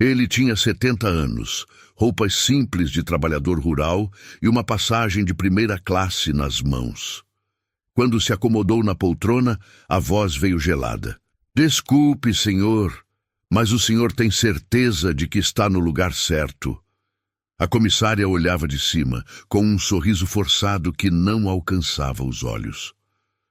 Ele tinha 70 anos, roupas simples de trabalhador rural e uma passagem de primeira classe nas mãos. Quando se acomodou na poltrona, a voz veio gelada. Desculpe, senhor, mas o senhor tem certeza de que está no lugar certo? A comissária olhava de cima, com um sorriso forçado que não alcançava os olhos.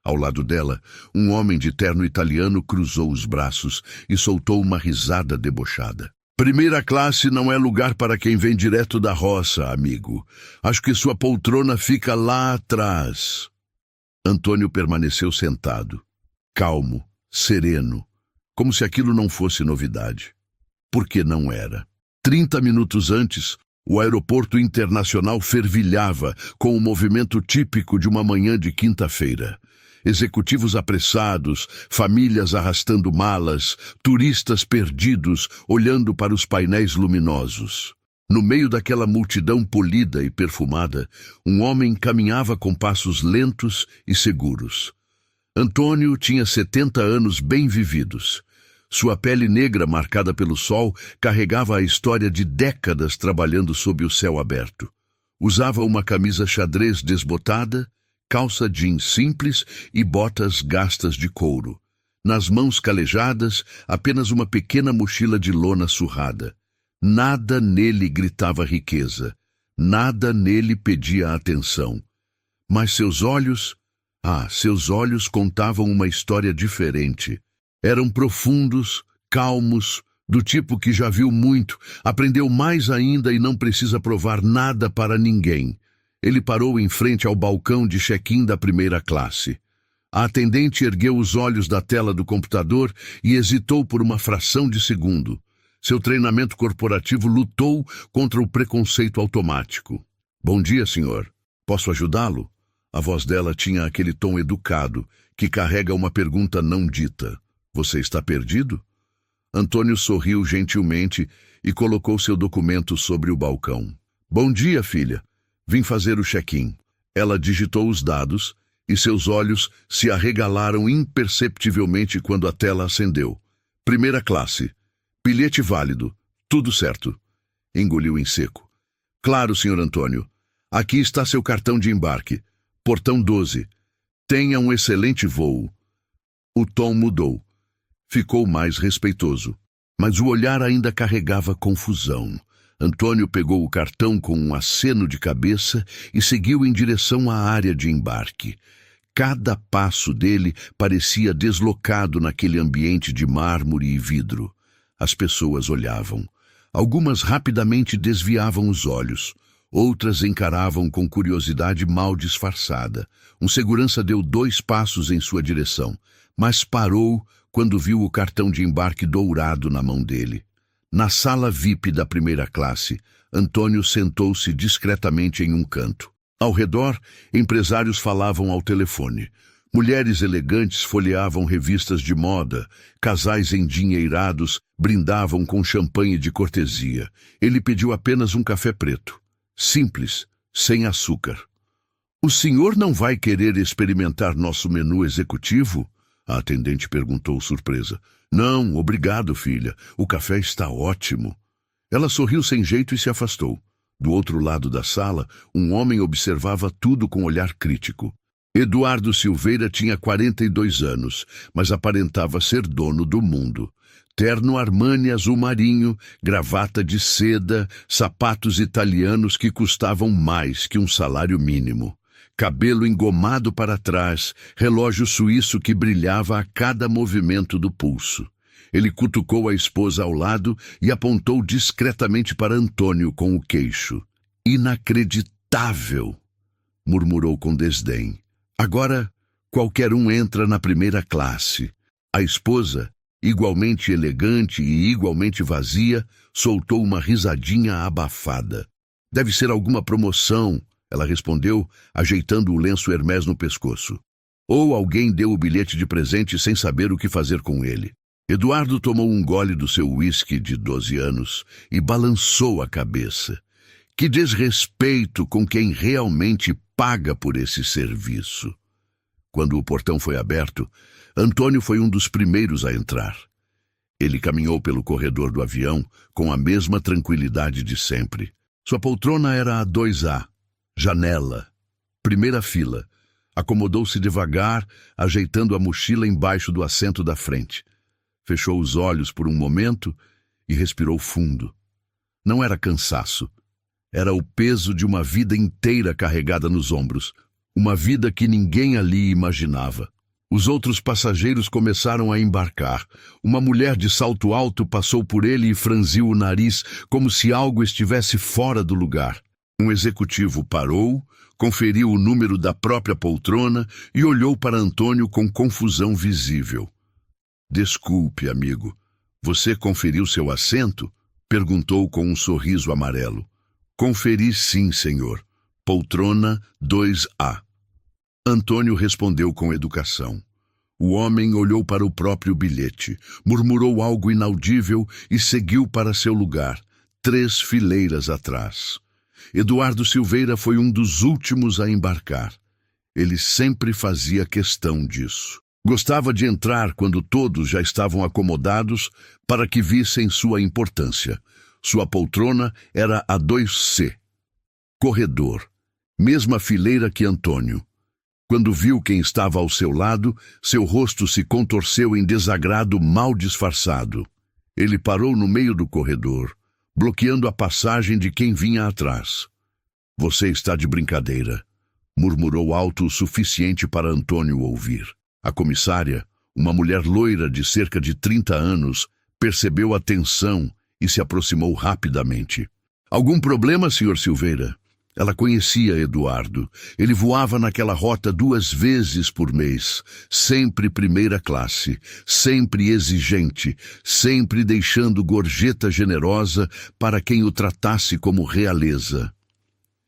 Ao lado dela, um homem de terno italiano cruzou os braços e soltou uma risada debochada. Primeira classe não é lugar para quem vem direto da roça, amigo. Acho que sua poltrona fica lá atrás. Antônio permaneceu sentado, calmo, sereno, como se aquilo não fosse novidade. Porque não era. 30 minutos antes, o aeroporto internacional fervilhava com o movimento típico de uma manhã de quinta-feira. Executivos apressados, famílias arrastando malas, turistas perdidos olhando para os painéis luminosos. No meio daquela multidão polida e perfumada, um homem caminhava com passos lentos e seguros. Antônio tinha 70 anos bem vividos. Sua pele negra marcada pelo sol carregava a história de décadas trabalhando sob o céu aberto. Usava uma camisa xadrez desbotada, calça jeans simples e botas gastas de couro. Nas mãos calejadas, apenas uma pequena mochila de lona surrada. Nada nele gritava riqueza. Nada nele pedia atenção. Mas seus olhos contavam uma história diferente. Eram profundos, calmos, do tipo que já viu muito, aprendeu mais ainda e não precisa provar nada para ninguém. Ele parou em frente ao balcão de check-in da primeira classe. A atendente ergueu os olhos da tela do computador e hesitou por uma fração de segundo. Seu treinamento corporativo lutou contra o preconceito automático. Bom dia, senhor. Posso ajudá-lo? A voz dela tinha aquele tom educado que carrega uma pergunta não dita. Você está perdido? Antônio sorriu gentilmente e colocou seu documento sobre o balcão. Bom dia, filha. Vim fazer o check-in. Ela digitou os dados e seus olhos se arregalaram imperceptivelmente quando a tela acendeu. Primeira classe. Bilhete válido. Tudo certo. Engoliu em seco. Claro, senhor Antônio. Aqui está seu cartão de embarque. Portão 12. Tenha um excelente voo. O tom mudou. Ficou mais respeitoso. Mas o olhar ainda carregava confusão. Antônio pegou o cartão com um aceno de cabeça e seguiu em direção à área de embarque. Cada passo dele parecia deslocado naquele ambiente de mármore e vidro. As pessoas olhavam. Algumas rapidamente desviavam os olhos. Outras encaravam com curiosidade mal disfarçada. Um segurança deu 2 passos em sua direção, mas parou quando viu o cartão de embarque dourado na mão dele. Na sala VIP da primeira classe, Antônio sentou-se discretamente em um canto. Ao redor, empresários falavam ao telefone. Mulheres elegantes folheavam revistas de moda. Casais endinheirados brindavam com champanhe de cortesia. Ele pediu apenas um café preto. Simples, sem açúcar. O senhor não vai querer experimentar nosso menu executivo? A atendente perguntou surpresa. Não, obrigado, filha. O café está ótimo. Ela sorriu sem jeito e se afastou. Do outro lado da sala, um homem observava tudo com olhar crítico. Eduardo Silveira tinha 42 anos, mas aparentava ser dono do mundo. Terno Armani azul marinho, gravata de seda, sapatos italianos que custavam mais que um salário mínimo. Cabelo engomado para trás, relógio suíço que brilhava a cada movimento do pulso. Ele cutucou a esposa ao lado e apontou discretamente para Antônio com o queixo. Inacreditável! Murmurou com desdém. Agora, qualquer um entra na primeira classe. A esposa, igualmente elegante e igualmente vazia, soltou uma risadinha abafada. Deve ser alguma promoção, ela respondeu, ajeitando o lenço Hermès no pescoço. Ou alguém deu o bilhete de presente sem saber o que fazer com ele. Eduardo tomou um gole do seu uísque de 12 anos e balançou a cabeça. Que desrespeito com quem realmente paga por esse serviço. Quando o portão foi aberto, Antônio foi um dos primeiros a entrar. Ele caminhou pelo corredor do avião com a mesma tranquilidade de sempre. Sua poltrona era a 2A, janela, primeira fila. Acomodou-se devagar, ajeitando a mochila embaixo do assento da frente. Fechou os olhos por um momento e respirou fundo. Não era cansaço. Era o peso de uma vida inteira carregada nos ombros. Uma vida que ninguém ali imaginava. Os outros passageiros começaram a embarcar. Uma mulher de salto alto passou por ele e franziu o nariz, como se algo estivesse fora do lugar. Um executivo parou, conferiu o número da própria poltrona e olhou para Antônio com confusão visível. "Desculpe, amigo. Você conferiu seu assento?" perguntou com um sorriso amarelo. "Conferi sim, senhor. Poltrona 2A." Antônio respondeu com educação. O homem olhou para o próprio bilhete, murmurou algo inaudível e seguiu para seu lugar, 3 fileiras atrás. Eduardo Silveira foi um dos últimos a embarcar. Ele sempre fazia questão disso. Gostava de entrar quando todos já estavam acomodados para que vissem sua importância. Sua poltrona era a 2C. Corredor. Mesma fileira que Antônio. Quando viu quem estava ao seu lado, seu rosto se contorceu em desagrado mal disfarçado. Ele parou no meio do corredor, bloqueando a passagem de quem vinha atrás. "Você está de brincadeira", murmurou alto o suficiente para Antônio ouvir. A comissária, uma mulher loira de cerca de 30 anos, percebeu a tensão e se aproximou rapidamente. "Algum problema, Sr. Silveira?" Ela conhecia Eduardo. Ele voava naquela rota 2 vezes por mês, sempre primeira classe, sempre exigente, sempre deixando gorjeta generosa para quem o tratasse como realeza.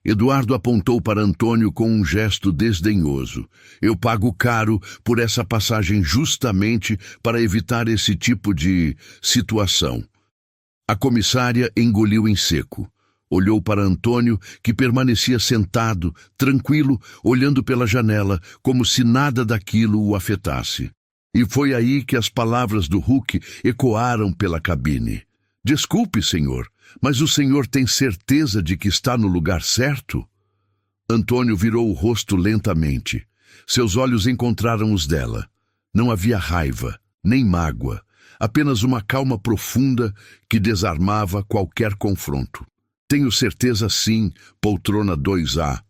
Eduardo apontou para Antônio com um gesto desdenhoso. "Eu pago caro por essa passagem justamente para evitar esse tipo de situação." A comissária engoliu em seco. Olhou para Antônio, que permanecia sentado, tranquilo, olhando pela janela, como se nada daquilo o afetasse. E foi aí que as palavras do Huck ecoaram pela cabine. "Desculpe, senhor, mas o senhor tem certeza de que está no lugar certo?" Antônio virou o rosto lentamente. Seus olhos encontraram os dela. Não havia raiva, nem mágoa, apenas uma calma profunda que desarmava qualquer confronto. "Tenho certeza sim, poltrona 2A."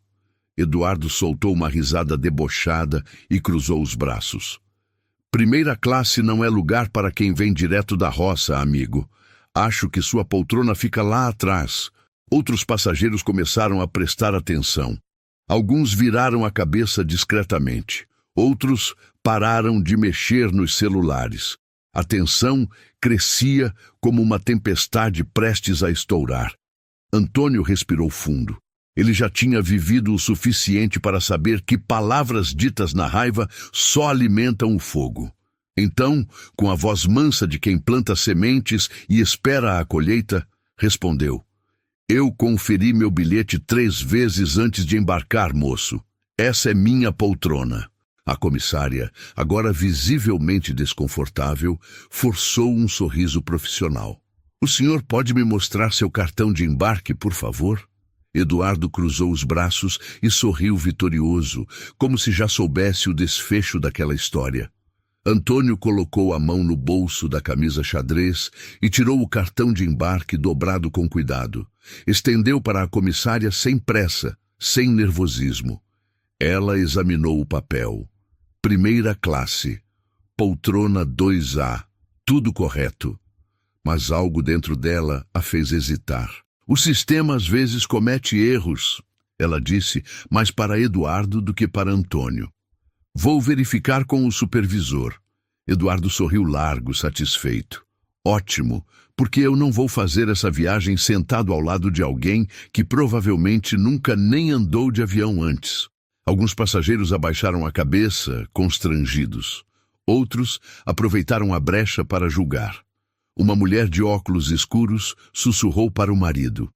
Eduardo soltou uma risada debochada e cruzou os braços. "Primeira classe não é lugar para quem vem direto da roça, amigo. Acho que sua poltrona fica lá atrás." Outros passageiros começaram a prestar atenção. Alguns viraram a cabeça discretamente. Outros pararam de mexer nos celulares. A tensão crescia como uma tempestade prestes a estourar. Antônio respirou fundo. Ele já tinha vivido o suficiente para saber que palavras ditas na raiva só alimentam o fogo. Então, com a voz mansa de quem planta sementes e espera a colheita, respondeu: "Eu conferi meu bilhete 3 vezes antes de embarcar, moço. Essa é minha poltrona." A comissária, agora visivelmente desconfortável, forçou um sorriso profissional. "O senhor pode me mostrar seu cartão de embarque, por favor?" Eduardo cruzou os braços e sorriu vitorioso, como se já soubesse o desfecho daquela história. Antônio colocou a mão no bolso da camisa xadrez e tirou o cartão de embarque dobrado com cuidado. Estendeu para a comissária sem pressa, sem nervosismo. Ela examinou o papel. Primeira classe, poltrona 2A, tudo correto. Mas algo dentro dela a fez hesitar. "O sistema às vezes comete erros", ela disse, mais para Eduardo do que para Antônio. "Vou verificar com o supervisor." Eduardo sorriu largo, satisfeito. "Ótimo, porque eu não vou fazer essa viagem sentado ao lado de alguém que provavelmente nunca nem andou de avião antes." Alguns passageiros abaixaram a cabeça, constrangidos. Outros aproveitaram a brecha para julgar. Uma mulher de óculos escuros sussurrou para o marido.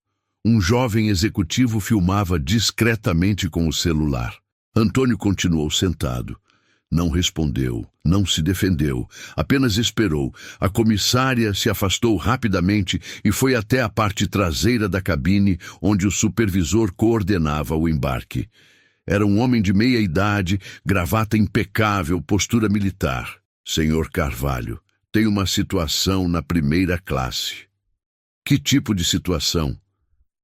Um jovem executivo filmava discretamente com o celular. Antônio continuou sentado. Não respondeu, não se defendeu, apenas esperou. A comissária se afastou rapidamente e foi até a parte traseira da cabine, onde o supervisor coordenava o embarque. Era um homem de meia idade, gravata impecável, postura militar. Senhor Carvalho, tem uma situação na primeira classe. Que tipo de situação?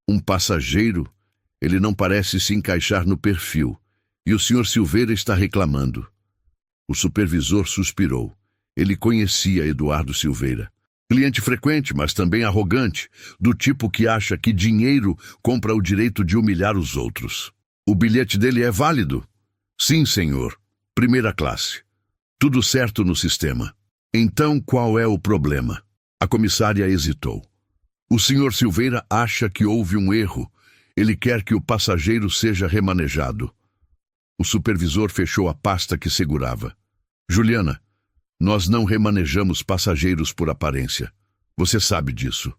Um passageiro? Ele não parece se encaixar no perfil. E o Sr. Silveira está reclamando. O supervisor suspirou. Ele conhecia Eduardo Silveira. Cliente frequente, mas também arrogante, do tipo que acha que dinheiro compra o direito de humilhar os outros. O bilhete dele é válido? Sim, senhor. Primeira classe. Tudo certo no sistema. Então, qual é o problema? A comissária hesitou. O Sr. Silveira acha que houve um erro. Ele quer que o passageiro seja remanejado. O supervisor fechou a pasta que segurava. Juliana, nós não remanejamos passageiros por aparência. Você sabe disso.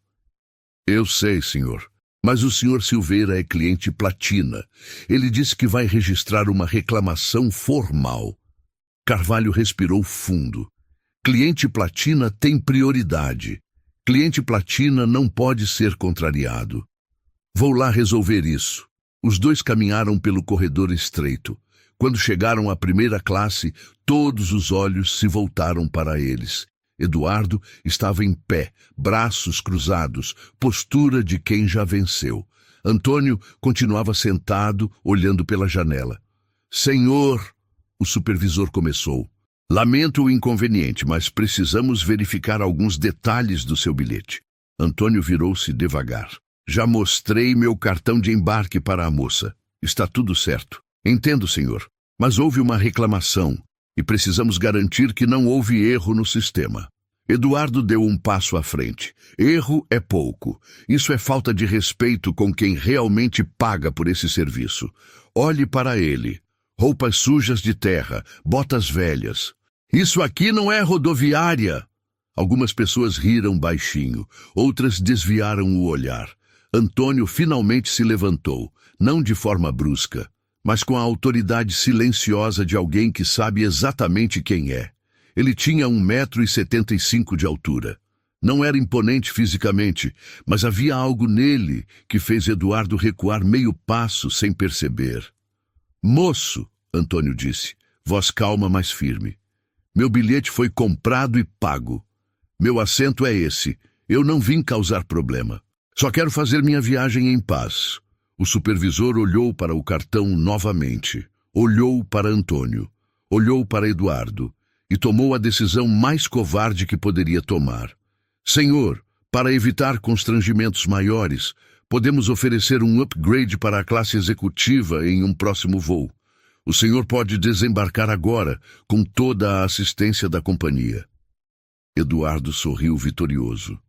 Eu sei, senhor. Mas o Sr. Silveira é cliente platina. Ele disse que vai registrar uma reclamação formal. Carvalho respirou fundo. Cliente platina tem prioridade. Cliente platina não pode ser contrariado. Vou lá resolver isso. Os dois caminharam pelo corredor estreito. Quando chegaram à primeira classe, todos os olhos se voltaram para eles. Eduardo estava em pé, braços cruzados, postura de quem já venceu. Antônio continuava sentado, olhando pela janela. Senhor, o supervisor começou. Lamento o inconveniente, mas precisamos verificar alguns detalhes do seu bilhete. Antônio virou-se devagar. Já mostrei meu cartão de embarque para a moça. Está tudo certo. Entendo, senhor, mas houve uma reclamação e precisamos garantir que não houve erro no sistema. Eduardo deu um passo à frente. Erro é pouco. Isso é falta de respeito com quem realmente paga por esse serviço. Olhe para ele. Roupas sujas de terra, botas velhas. Isso aqui não é rodoviária. Algumas pessoas riram baixinho, outras desviaram o olhar. Antônio finalmente se levantou, não de forma brusca, mas com a autoridade silenciosa de alguém que sabe exatamente quem é. Ele tinha 1,75 m de altura. Não era imponente fisicamente, mas havia algo nele que fez Eduardo recuar meio passo sem perceber. Moço, Antônio disse, voz calma, mas firme. Meu bilhete foi comprado e pago. Meu assento é esse. Eu não vim causar problema. Só quero fazer minha viagem em paz. O supervisor olhou para o cartão novamente. Olhou para Antônio. Olhou para Eduardo. E tomou a decisão mais covarde que poderia tomar. Senhor, para evitar constrangimentos maiores, podemos oferecer um upgrade para a classe executiva em um próximo voo. O senhor pode desembarcar agora, com toda a assistência da companhia. Eduardo sorriu vitorioso.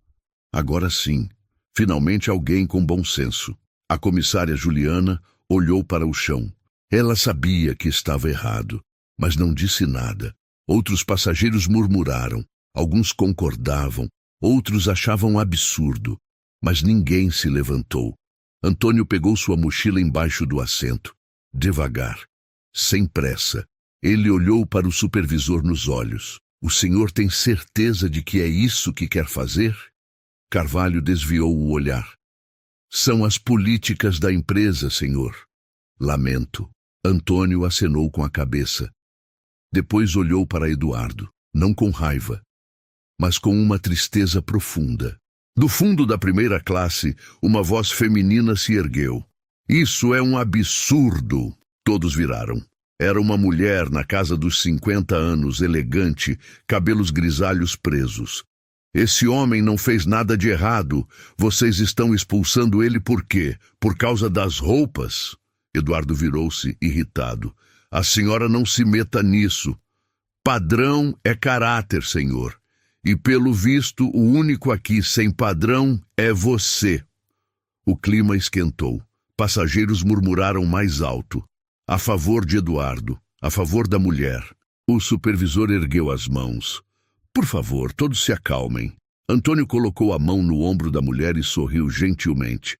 Agora sim, finalmente alguém com bom senso. A comissária Juliana olhou para o chão. Ela sabia que estava errado, mas não disse nada. Outros passageiros murmuraram, alguns concordavam, outros achavam absurdo, mas ninguém se levantou. Antônio pegou sua mochila embaixo do assento. Devagar, sem pressa, ele olhou para o supervisor nos olhos. O senhor tem certeza de que é isso que quer fazer? Carvalho desviou o olhar. São as políticas da empresa, senhor. Lamento. Antônio acenou com a cabeça. Depois olhou para Eduardo, não com raiva, mas com uma tristeza profunda. Do fundo da primeira classe, uma voz feminina se ergueu. Isso é um absurdo! Todos viraram. Era uma mulher na casa dos 50 anos, elegante, cabelos grisalhos presos. Esse homem não fez nada de errado. Vocês estão expulsando ele por quê? Por causa das roupas? Eduardo virou-se, irritado. A senhora não se meta nisso. Padrão é caráter, senhor. E pelo visto, o único aqui sem padrão é você. O clima esquentou. Passageiros murmuraram mais alto. A favor de Eduardo, a favor da mulher. O supervisor ergueu as mãos. Por favor, todos se acalmem. Antônio colocou a mão no ombro da mulher e sorriu gentilmente.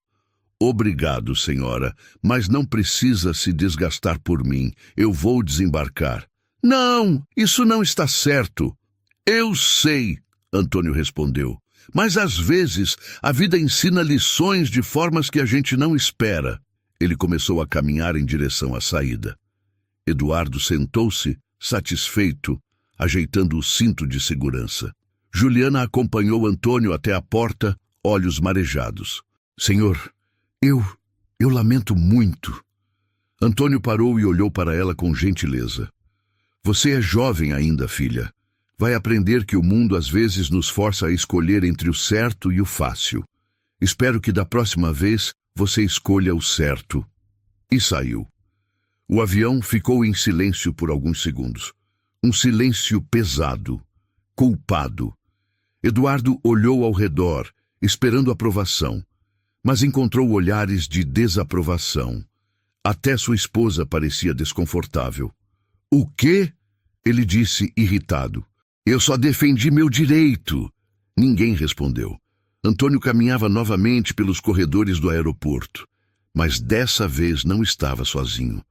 Obrigado, senhora, mas não precisa se desgastar por mim. Eu vou desembarcar. Não, isso não está certo. Eu sei, Antônio respondeu. Mas às vezes a vida ensina lições de formas que a gente não espera. Ele começou a caminhar em direção à saída. Eduardo sentou-se, satisfeito, ajeitando o cinto de segurança. Juliana acompanhou Antônio até a porta, olhos marejados. Senhor, eu lamento muito. Antônio parou e olhou para ela com gentileza. Você é jovem ainda, filha. Vai aprender que o mundo às vezes nos força a escolher entre o certo e o fácil. Espero que da próxima vez você escolha o certo. E saiu. O avião ficou em silêncio por alguns segundos. Um silêncio pesado, culpado. Eduardo olhou ao redor, esperando aprovação, mas encontrou olhares de desaprovação. Até sua esposa parecia desconfortável. O quê? Ele disse, irritado. Eu só defendi meu direito. Ninguém respondeu. Antônio caminhava novamente pelos corredores do aeroporto, mas dessa vez não estava sozinho.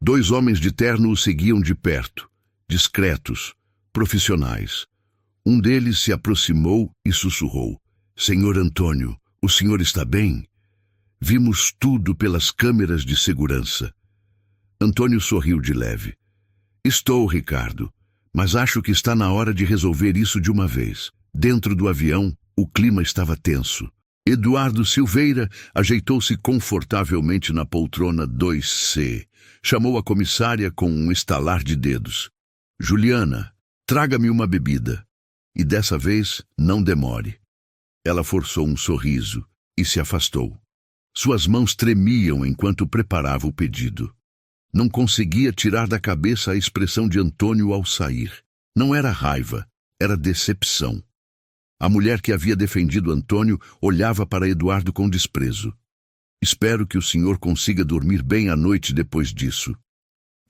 2 homens de terno o seguiam de perto, discretos, profissionais. Um deles se aproximou e sussurrou. Senhor Antônio, o senhor está bem? Vimos tudo pelas câmeras de segurança. Antônio sorriu de leve. Estou, Ricardo, mas acho que está na hora de resolver isso de uma vez. Dentro do avião, o clima estava tenso. Eduardo Silveira ajeitou-se confortavelmente na poltrona 2C. Chamou a comissária com um estalar de dedos. Juliana, traga-me uma bebida. E dessa vez, não demore. Ela forçou um sorriso e se afastou. Suas mãos tremiam enquanto preparava o pedido. Não conseguia tirar da cabeça a expressão de Antônio ao sair. Não era raiva, era decepção. A mulher que havia defendido Antônio olhava para Eduardo com desprezo. Espero que o senhor consiga dormir bem à noite depois disso.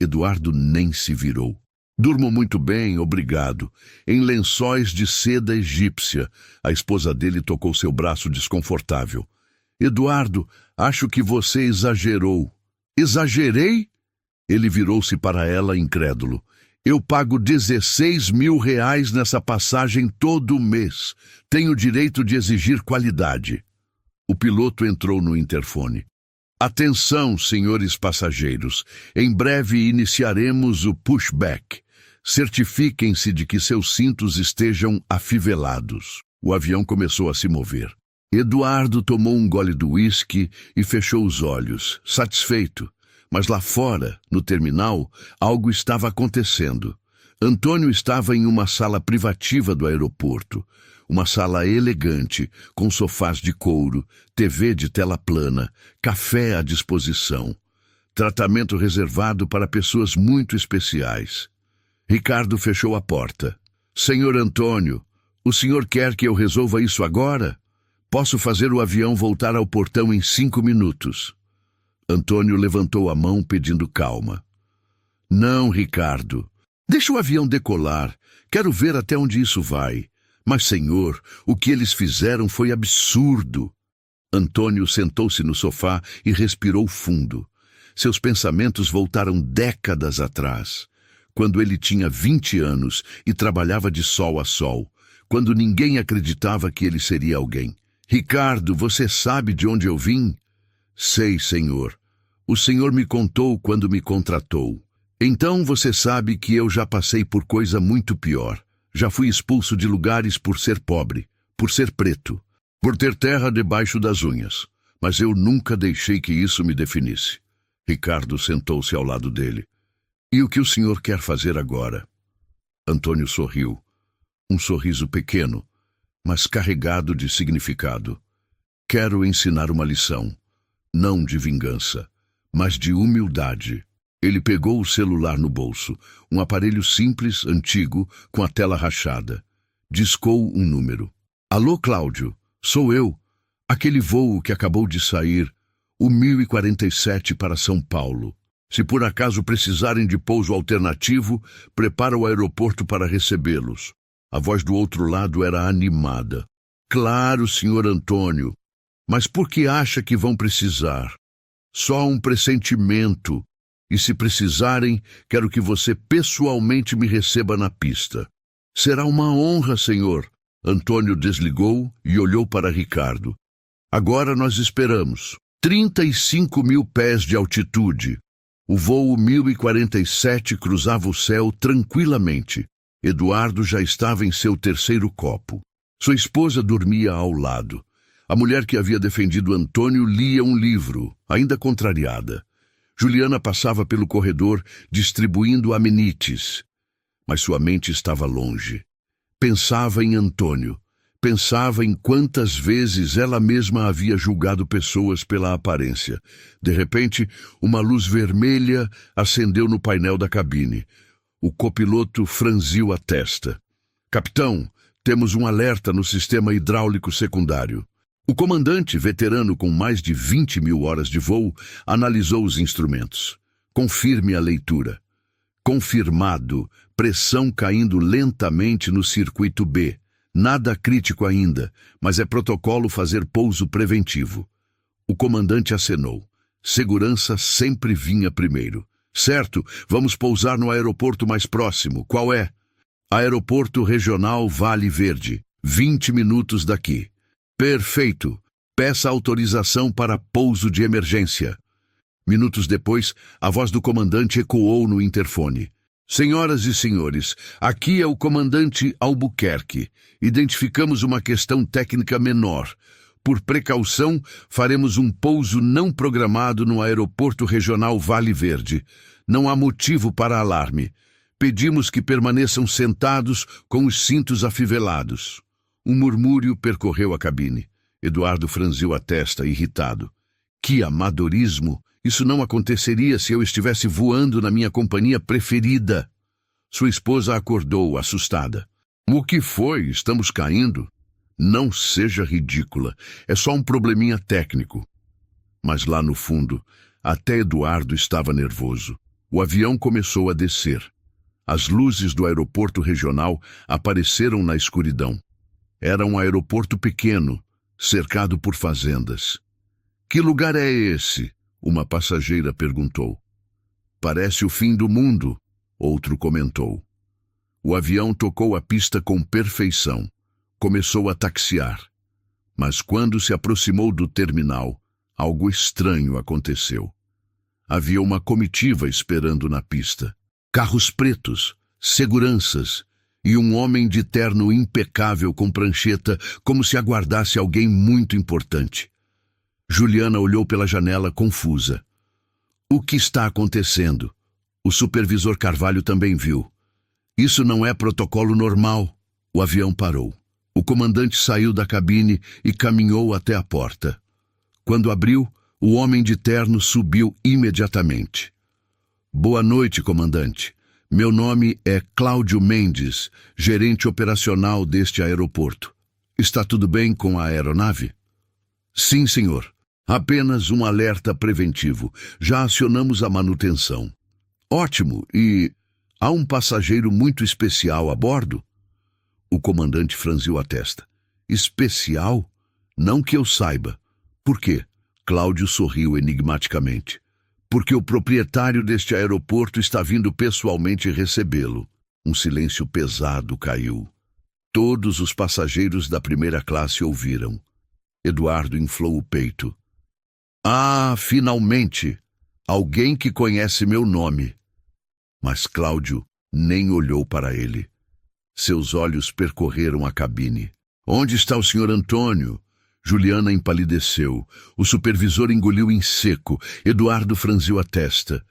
Eduardo nem se virou. Durmo muito bem, obrigado. Em lençóis de seda egípcia. A esposa dele tocou seu braço desconfortável. Eduardo, acho que você exagerou. Exagerei? Ele virou-se para ela incrédulo. Eu pago 16 mil reais nessa passagem todo mês. Tenho direito de exigir qualidade. O piloto entrou no interfone. Atenção, senhores passageiros. Em breve iniciaremos o pushback. Certifiquem-se de que seus cintos estejam afivelados. O avião começou a se mover. Eduardo tomou um gole do uísque e fechou os olhos, satisfeito. Mas lá fora, no terminal, algo estava acontecendo. Antônio estava em uma sala privativa do aeroporto. Uma sala elegante, com sofás de couro, TV de tela plana, café à disposição. Tratamento reservado para pessoas muito especiais. Ricardo fechou a porta. Senhor Antônio, o senhor quer que eu resolva isso agora? Posso fazer o avião voltar ao portão em 5 minutos. Antônio levantou a mão pedindo calma. Não, Ricardo. Deixa o avião decolar. Quero ver até onde isso vai. Mas, senhor, o que eles fizeram foi absurdo. Antônio sentou-se no sofá e respirou fundo. Seus pensamentos voltaram décadas atrás, quando ele tinha 20 anos e trabalhava de sol a sol, quando ninguém acreditava que ele seria alguém. Ricardo, você sabe de onde eu vim? Sei, senhor. O senhor me contou quando me contratou. Então você sabe que eu já passei por coisa muito pior. Já fui expulso de lugares por ser pobre, por ser preto, por ter terra debaixo das unhas. Mas eu nunca deixei que isso me definisse. Ricardo sentou-se ao lado dele. E o que o senhor quer fazer agora? Antônio sorriu. Um sorriso pequeno, mas carregado de significado. Quero ensinar uma lição. Não de vingança, mas de humildade. Ele pegou o celular no bolso, um aparelho simples, antigo, com a tela rachada. Discou um número. Alô, Cláudio, sou eu. Aquele voo que acabou de sair, o 1047 para São Paulo. Se por acaso precisarem de pouso alternativo, prepara o aeroporto para recebê-los. A voz do outro lado era animada. Claro, senhor Antônio. Mas por que acha que vão precisar? Só um pressentimento. E se precisarem, quero que você pessoalmente me receba na pista. Será uma honra, senhor. Antônio desligou e olhou para Ricardo. Agora nós esperamos. 35.000 pés de altitude. O voo 1047 cruzava o céu tranquilamente. Eduardo já estava em seu terceiro copo. Sua esposa dormia ao lado. A mulher que havia defendido Antônio lia um livro, ainda contrariada. Juliana passava pelo corredor distribuindo amenites. Mas sua mente estava longe. Pensava em Antônio. Pensava em quantas vezes ela mesma havia julgado pessoas pela aparência. De repente, uma luz vermelha acendeu no painel da cabine. O copiloto franziu a testa. Capitão, temos um alerta no sistema hidráulico secundário. O comandante, veterano com mais de 20.000 horas de voo, analisou os instrumentos. Confirme a leitura. Confirmado, pressão caindo lentamente no circuito B. Nada crítico ainda, mas é protocolo fazer pouso preventivo. O comandante acenou. Segurança sempre vinha primeiro. Certo, vamos pousar no aeroporto mais próximo. Qual é? Aeroporto Regional Vale Verde. 20 minutos daqui. Perfeito. Peça autorização para pouso de emergência. Minutos depois, a voz do comandante ecoou no interfone. Senhoras e senhores, aqui é o comandante Albuquerque. Identificamos uma questão técnica menor. Por precaução, faremos um pouso não programado no Aeroporto Regional Vale Verde. Não há motivo para alarme. Pedimos que permaneçam sentados com os cintos afivelados. Um murmúrio percorreu a cabine. Eduardo franziu a testa, irritado. Que amadorismo! Isso não aconteceria se eu estivesse voando na minha companhia preferida. Sua esposa acordou, assustada. O que foi? Estamos caindo? Não seja ridícula. É só um probleminha técnico. Mas lá no fundo, até Eduardo estava nervoso. O avião começou a descer. As luzes do aeroporto regional apareceram na escuridão. Era um aeroporto pequeno, cercado por fazendas. Que lugar é esse? Uma passageira perguntou. Parece o fim do mundo, outro comentou. O avião tocou a pista com perfeição. Começou a taxiar. Mas quando se aproximou do terminal, algo estranho aconteceu. Havia uma comitiva esperando na pista. Carros pretos, seguranças e um homem de terno impecável com prancheta, como se aguardasse alguém muito importante. Juliana olhou pela janela confusa. O que está acontecendo? O supervisor Carvalho também viu. Isso não é protocolo normal. O avião parou. O comandante saiu da cabine e caminhou até a porta. Quando abriu, o homem de terno subiu imediatamente. Boa noite, comandante. Meu nome é Cláudio Mendes, gerente operacional deste aeroporto. Está tudo bem com a aeronave? Sim, senhor. Apenas um alerta preventivo. Já acionamos a manutenção. Ótimo. E há um passageiro muito especial a bordo? O comandante franziu a testa. Especial? Não que eu saiba. Por quê? Cláudio sorriu enigmaticamente. Porque o proprietário deste aeroporto está vindo pessoalmente recebê-lo. Um silêncio pesado caiu. Todos os passageiros da primeira classe ouviram. Eduardo inflou o peito. Ah, finalmente! Alguém que conhece meu nome. Mas Cláudio nem olhou para ele. Seus olhos percorreram a cabine. Onde está o senhor Antônio? Juliana empalideceu. O supervisor engoliu em seco. Eduardo franziu a testa.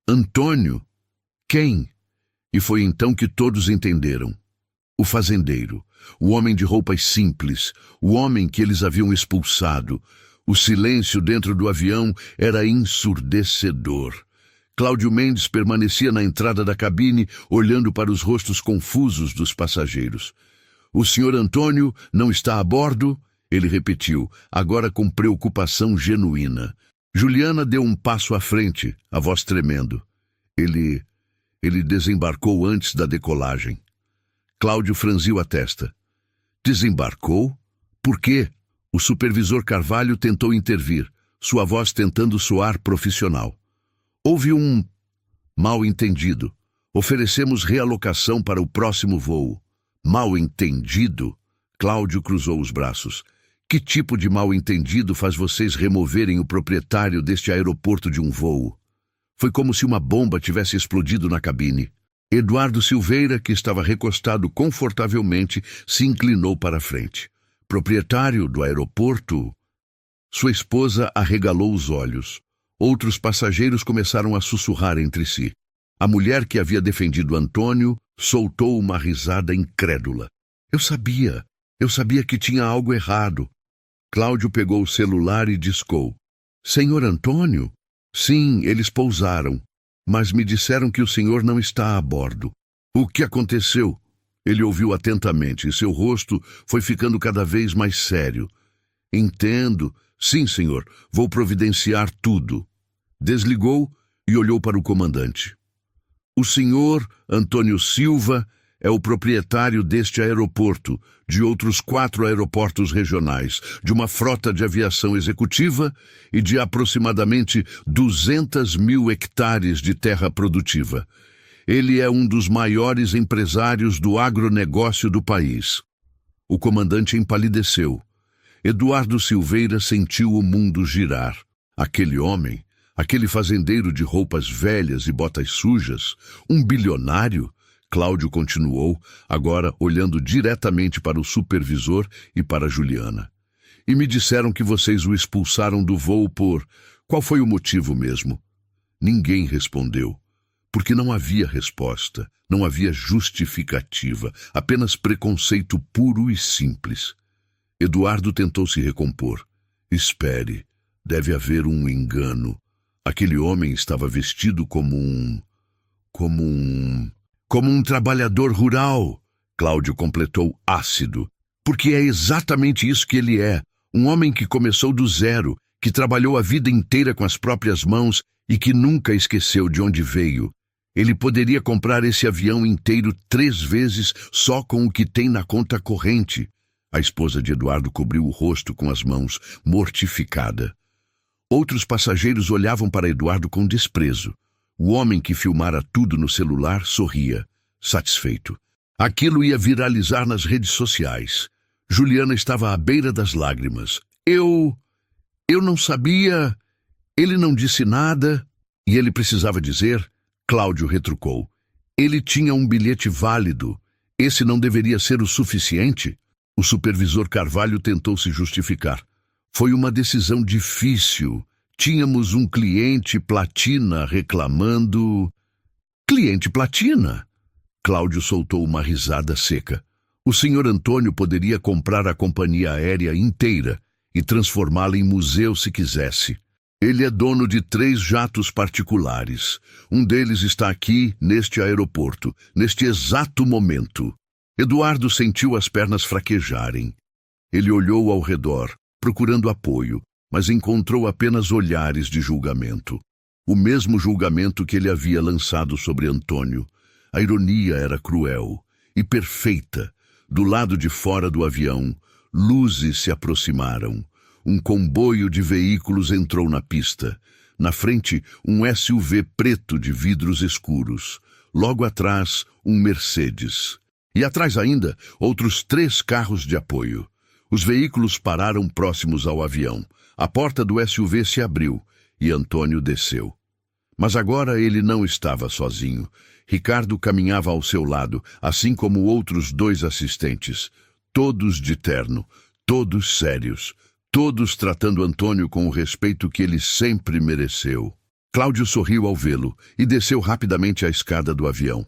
Antônio? Quem? E foi então que todos entenderam. O fazendeiro, o homem de roupas simples, o homem que eles haviam expulsado. O silêncio dentro do avião era ensurdecedor. Cláudio Mendes permanecia na entrada da cabine, olhando para os rostos confusos dos passageiros. O senhor Antônio não está a bordo? Ele repetiu, agora com preocupação genuína. Juliana deu um passo à frente, a voz tremendo. Ele desembarcou antes da decolagem. Cláudio franziu a testa. Desembarcou? Por quê? O supervisor Carvalho tentou intervir, sua voz tentando soar profissional. Houve um mal-entendido. Oferecemos realocação para o próximo voo. Mal-entendido? Cláudio cruzou os braços. Que tipo de mal-entendido faz vocês removerem o proprietário deste aeroporto de um voo? Foi como se uma bomba tivesse explodido na cabine. Eduardo Silveira, que estava recostado confortavelmente, se inclinou para a frente. Proprietário do aeroporto? Sua esposa arregalou os olhos. Outros passageiros começaram a sussurrar entre si. A mulher que havia defendido Antônio soltou uma risada incrédula. Eu sabia que tinha algo errado. Cláudio pegou o celular e discou. Senhor Antônio? Sim, eles pousaram, mas me disseram que o senhor não está a bordo. O que aconteceu? Ele ouviu atentamente e seu rosto foi ficando cada vez mais sério. Entendo. Sim, senhor, vou providenciar tudo. Desligou e olhou para o comandante. O senhor Antônio Silva é o proprietário deste aeroporto, de outros 4 aeroportos regionais, de uma frota de aviação executiva e de aproximadamente 200.000 hectares de terra produtiva. Ele é um dos maiores empresários do agronegócio do país. O comandante empalideceu. Eduardo Silveira sentiu o mundo girar. Aquele homem, aquele fazendeiro de roupas velhas e botas sujas, um bilionário? Cláudio continuou, agora olhando diretamente para o supervisor e para Juliana. E me disseram que vocês o expulsaram do voo por... Qual foi o motivo mesmo? Ninguém respondeu, porque não havia resposta, não havia justificativa, apenas preconceito puro e simples. Eduardo tentou se recompor. Espere, deve haver um engano. Aquele homem estava vestido como um trabalhador rural, Cláudio completou ácido, porque é exatamente isso que ele é, um homem que começou do zero, que trabalhou a vida inteira com as próprias mãos e que nunca esqueceu de onde veio. Ele poderia comprar esse avião inteiro 3 vezes só com o que tem na conta corrente. A esposa de Eduardo cobriu o rosto com as mãos, mortificada. Outros passageiros olhavam para Eduardo com desprezo. O homem que filmara tudo no celular sorria, satisfeito. Aquilo ia viralizar nas redes sociais. Juliana estava à beira das lágrimas. Eu não sabia. Ele não disse nada. E ele precisava dizer? Cláudio retrucou. Ele tinha um bilhete válido. Esse não deveria ser o suficiente? O supervisor Carvalho tentou se justificar. Foi uma decisão difícil. Tínhamos um cliente platina reclamando... Cliente platina? Cláudio soltou uma risada seca. O senhor Antônio poderia comprar a companhia aérea inteira e transformá-la em museu se quisesse. Ele é dono de 3 jatos particulares. Um deles está aqui, neste aeroporto, neste exato momento. Eduardo sentiu as pernas fraquejarem. Ele olhou ao redor, procurando apoio, mas encontrou apenas olhares de julgamento. O mesmo julgamento que ele havia lançado sobre Antônio. A ironia era cruel e perfeita. Do lado de fora do avião, luzes se aproximaram. Um comboio de veículos entrou na pista. Na frente, um SUV preto de vidros escuros. Logo atrás, um Mercedes. E atrás ainda, outros 3 carros de apoio. Os veículos pararam próximos ao avião. A porta do SUV se abriu e Antônio desceu. Mas agora ele não estava sozinho. Ricardo caminhava ao seu lado, assim como outros 2 assistentes. Todos de terno, todos sérios, todos tratando Antônio com o respeito que ele sempre mereceu. Cláudio sorriu ao vê-lo e desceu rapidamente a escada do avião.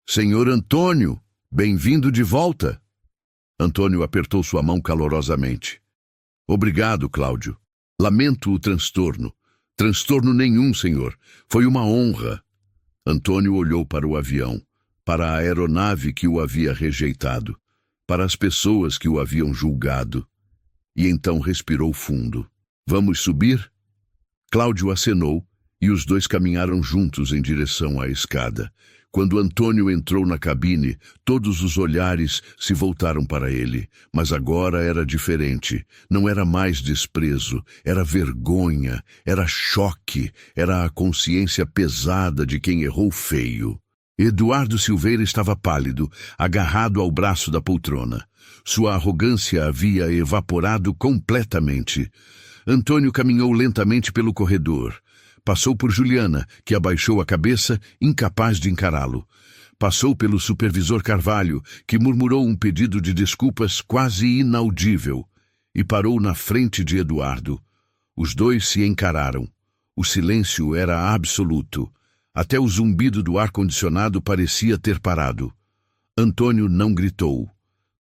Senhor Antônio, bem-vindo de volta. Antônio apertou sua mão calorosamente. Obrigado, Cláudio. Lamento o transtorno. Transtorno nenhum, senhor. Foi uma honra. Antônio olhou para o avião, para a aeronave que o havia rejeitado, para as pessoas que o haviam julgado, e então respirou fundo. Vamos subir? Cláudio acenou e os 2 caminharam juntos em direção à escada. Quando Antônio entrou na cabine, todos os olhares se voltaram para ele. Mas agora era diferente. Não era mais desprezo, era vergonha, era choque, era a consciência pesada de quem errou feio. Eduardo Silveira estava pálido, agarrado ao braço da poltrona. Sua arrogância havia evaporado completamente. Antônio caminhou lentamente pelo corredor. Passou por Juliana, que abaixou a cabeça, incapaz de encará-lo. Passou pelo supervisor Carvalho, que murmurou um pedido de desculpas quase inaudível, e parou na frente de Eduardo. Os dois se encararam. O silêncio era absoluto. Até o zumbido do ar-condicionado parecia ter parado. Antônio não gritou,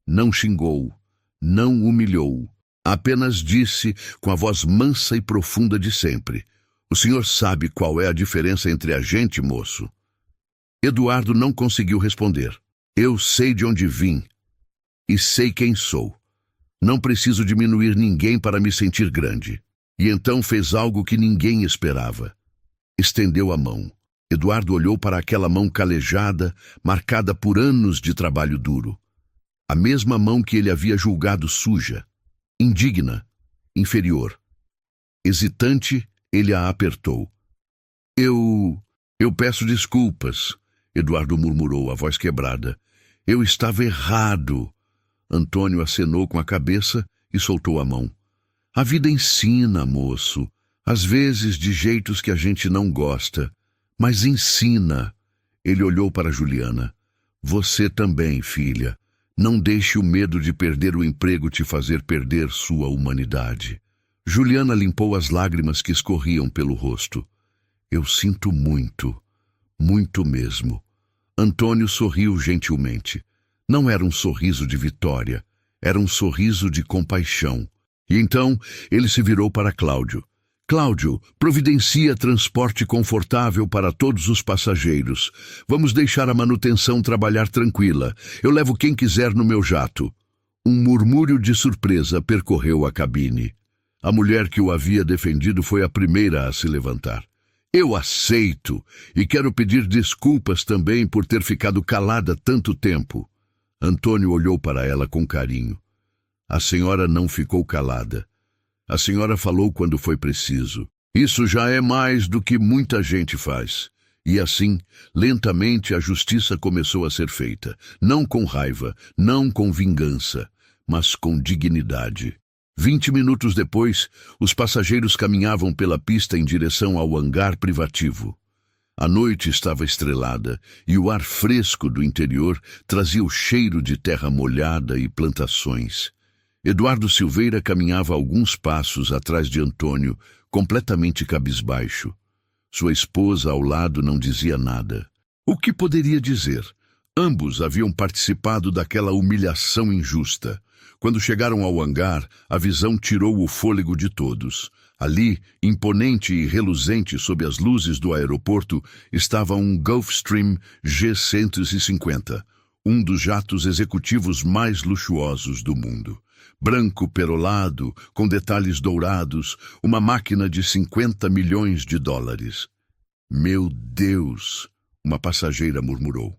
não xingou, não humilhou. Apenas disse, com a voz mansa e profunda de sempre: "O senhor sabe qual é a diferença entre a gente, moço?" Eduardo não conseguiu responder. "Eu sei de onde vim e sei quem sou. Não preciso diminuir ninguém para me sentir grande." E então fez algo que ninguém esperava. Estendeu a mão. Eduardo olhou para aquela mão calejada, marcada por anos de trabalho duro. A mesma mão que ele havia julgado suja, indigna, inferior. Hesitante, ele a apertou. Eu peço desculpas, Eduardo murmurou, a voz quebrada. "Eu estava errado." Antônio acenou com a cabeça e soltou a mão. "A vida ensina, moço. Às vezes de jeitos que a gente não gosta. Mas ensina." Ele olhou para Juliana. "Você também, filha. Não deixe o medo de perder o emprego te fazer perder sua humanidade." Juliana limpou as lágrimas que escorriam pelo rosto. "Eu sinto muito, muito mesmo." Antônio sorriu gentilmente. Não era um sorriso de vitória, era um sorriso de compaixão. E então ele se virou para Cláudio. "Cláudio, providencia transporte confortável para todos os passageiros. Vamos deixar a manutenção trabalhar tranquila. Eu levo quem quiser no meu jato." Um murmúrio de surpresa percorreu a cabine. A mulher que o havia defendido foi a primeira a se levantar. "Eu aceito e quero pedir desculpas também por ter ficado calada tanto tempo." Antônio olhou para ela com carinho. "A senhora não ficou calada. A senhora falou quando foi preciso. Isso já é mais do que muita gente faz." E assim, lentamente, a justiça começou a ser feita. Não com raiva, não com vingança, mas com dignidade. 20 minutos depois, os passageiros caminhavam pela pista em direção ao hangar privativo. A noite estava estrelada e o ar fresco do interior trazia o cheiro de terra molhada e plantações. Eduardo Silveira caminhava alguns passos atrás de Antônio, completamente cabisbaixo. Sua esposa ao lado não dizia nada. O que poderia dizer? Ambos haviam participado daquela humilhação injusta. Quando chegaram ao hangar, a visão tirou o fôlego de todos. Ali, imponente e reluzente sob as luzes do aeroporto, estava um Gulfstream G-150, um dos jatos executivos mais luxuosos do mundo. Branco perolado, com detalhes dourados, uma máquina de 50 milhões de dólares. "Meu Deus!" uma passageira murmurou.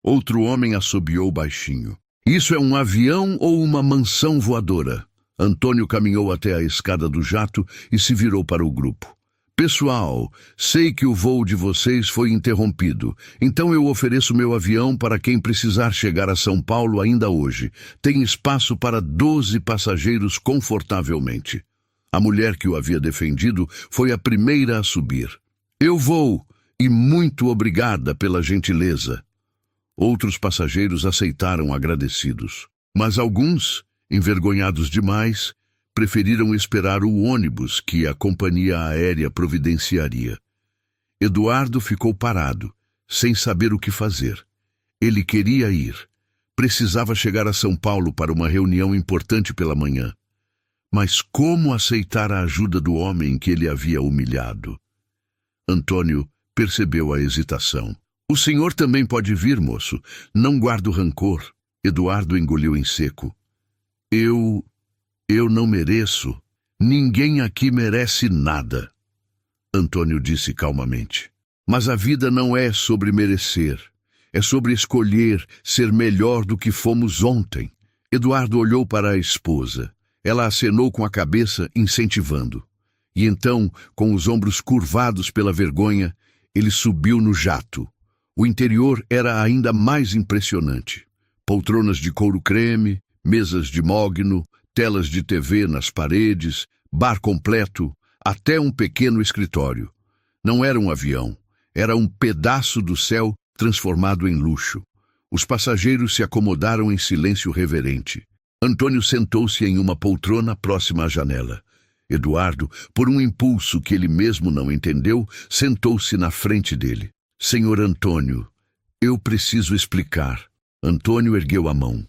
Outro homem assobiou baixinho. "Isso é um avião ou uma mansão voadora?" Antônio caminhou até a escada do jato e se virou para o grupo. "Pessoal, sei que o voo de vocês foi interrompido, então eu ofereço meu avião para quem precisar chegar a São Paulo ainda hoje. Tem espaço para 12 passageiros confortavelmente." A mulher que o havia defendido foi a primeira a subir. "Eu vou, e muito obrigada pela gentileza." Outros passageiros aceitaram agradecidos, mas alguns, envergonhados demais, preferiram esperar o ônibus que a companhia aérea providenciaria. Eduardo ficou parado, sem saber o que fazer. Ele queria ir. Precisava chegar a São Paulo para uma reunião importante pela manhã. Mas como aceitar a ajuda do homem que ele havia humilhado? Antônio percebeu a hesitação. "O senhor também pode vir, moço. Não guardo rancor." Eduardo engoliu em seco. Eu não mereço. Ninguém aqui merece nada." Antônio disse calmamente. "Mas a vida não é sobre merecer. É sobre escolher ser melhor do que fomos ontem. Eduardo olhou para a esposa. Ela acenou com a cabeça, incentivando. E então, com os ombros curvados pela vergonha, ele subiu no jato. O interior era ainda mais impressionante. Poltronas de couro creme, mesas de mogno, telas de TV nas paredes, bar completo, até um pequeno escritório. Não era um avião, era um pedaço do céu transformado em luxo. Os passageiros se acomodaram em silêncio reverente. Antônio sentou-se em uma poltrona próxima à janela. Eduardo, por um impulso que ele mesmo não entendeu, sentou-se na frente dele. Senhor Antônio, eu preciso explicar. Antônio ergueu a mão.